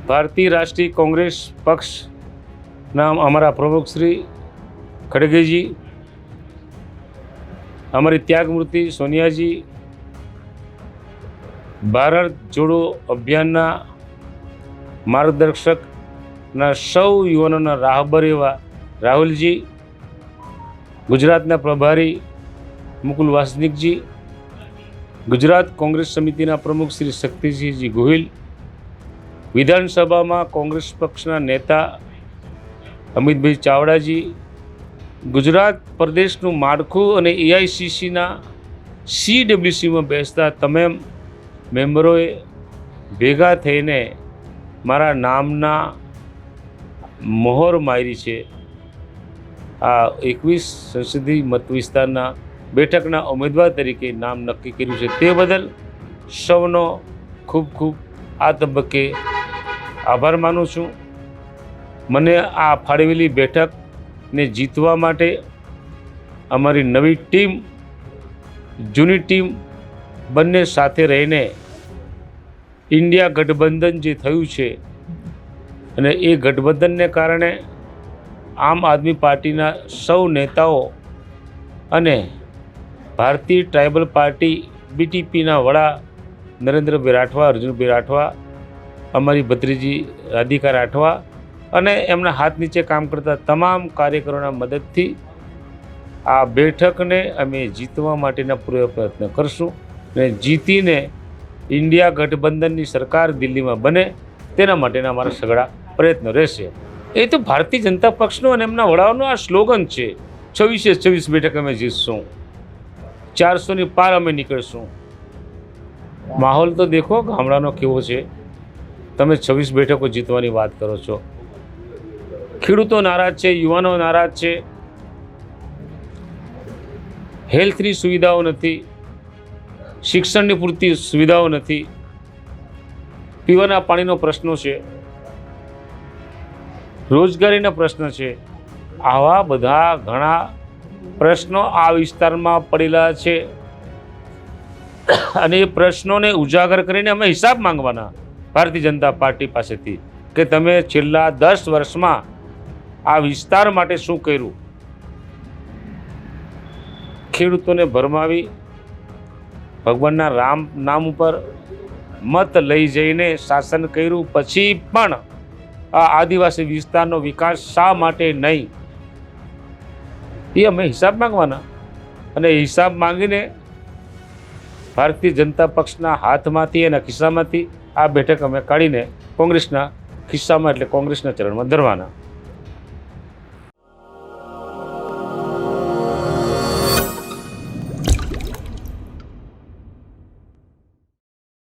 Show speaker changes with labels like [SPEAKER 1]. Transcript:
[SPEAKER 1] ભારતીય રાષ્ટ્રીય કોંગ્રેસ પક્ષના અમારા પ્રમુખ શ્રી ખડગેજી, અમારી ત્યાગમૂર્તિ સોનિયાજી, ભારત જોડો અભિયાનના માર્ગદર્શકના સૌ યુવાનોના રાહબર એવા રાહુલજી, ગુજરાતના પ્રભારી મુકુલ વાસનિકજી, ગુજરાત કોંગ્રેસ સમિતિના પ્રમુખ શ્રી શક્તિસિંહજી ગોહિલ, વિધાનસભામાં કોંગ્રેસ પક્ષના નેતા અમિતભાઈ ચાવડાજી, ગુજરાત પ્રદેશનું માળખું અને એઆઈસીસીના CWCમાં બેસતા તમામ મેમ્બરોએ ભેગા થઈને મારા નામના મહોર મારી છે. આ 21 સંસદીય મત વિસ્તારના બેઠકના ઉમેદવાર તરીકે નામ નક્કી કર્યું છે. તે બદલ સૌનો ખૂબ ખૂબ આ તબક્કે આભાર માનું છું. મને આ ફાળવેલી બેઠકને જીતવા માટે અમારી નવી ટીમ, જૂની ટીમ બંને સાથે રહીને ઇન્ડિયા ગઠબંધન જે થયું છે અને એ ગઠબંધનને કારણે આમ આદમી પાર્ટીના સૌ નેતાઓ અને ભારતીય ટ્રાઇબલ પાર્ટી BTPના વડા નરેન્દ્રભાઈ રાઠવા, અર્જુનભાઈ રાઠવા, અમારી ભત્રીજી રાધિકા રાઠવા અને એમના હાથ નીચે કામ કરતા તમામ કાર્યકરોના મદદથી આ બેઠકને અમે જીતવા માટેના પૂરો પ્રયત્ન કરશું અને જીતીને ઇન્ડિયા ગઠબંધનની સરકાર દિલ્હીમાં બને તેના માટેના અમારા સઘળા પ્રયત્નો રહેશે. એ તો ભારતીય જનતા પક્ષનો અને એમના વડાઓનો આ સ્લોગન છે. 26 બેઠક અમે જીતશું, 400ની પાર અમે નીકળશું. માહોલ તો દેખો ગામડાનો કેવો છે. તમે 26 બેઠકો જીતવાની વાત કરો છો. ખેડૂતો નારાજ છે, યુવાનો નારાજ છે, હેલ્થની સુવિધાઓ નથી, શિક્ષણની પૂરતી સુવિધાઓ નથી, પીવાના પાણીનો પ્રશ્નો છે, રોજગારીના પ્રશ્ન છે. આવા બધા ઘણા પ્રશ્નો આ વિસ્તારમાં પડેલા છે અને એ પ્રશ્નોને ઉજાગર કરીને અમે હિસાબ માંગવાના ભારતીય જનતા પાર્ટી પાસેથી કે તમે છેલ્લા 10 વર્ષમાં આ વિસ્તાર માટે શું કર્યું. ખેડૂતોને ભરમાવી ભગવાનના રામ નામ ઉપર મત લઈ જઈને શાસન કર્યું, પછી પણ આ આદિવાસી વિસ્તારનો વિકાસ શા માટે નહીં, એ અમે હિસાબ માંગવાના. અને હિસાબ માંગીને ભારતીય જનતા પક્ષના હાથમાંથી અને ખિસ્સામાંથી આ બેઠક અમે કાઢીને કોંગ્રેસના ખિસ્સામાં એટલે કોંગ્રેસના ચરણમાં ધરવાના.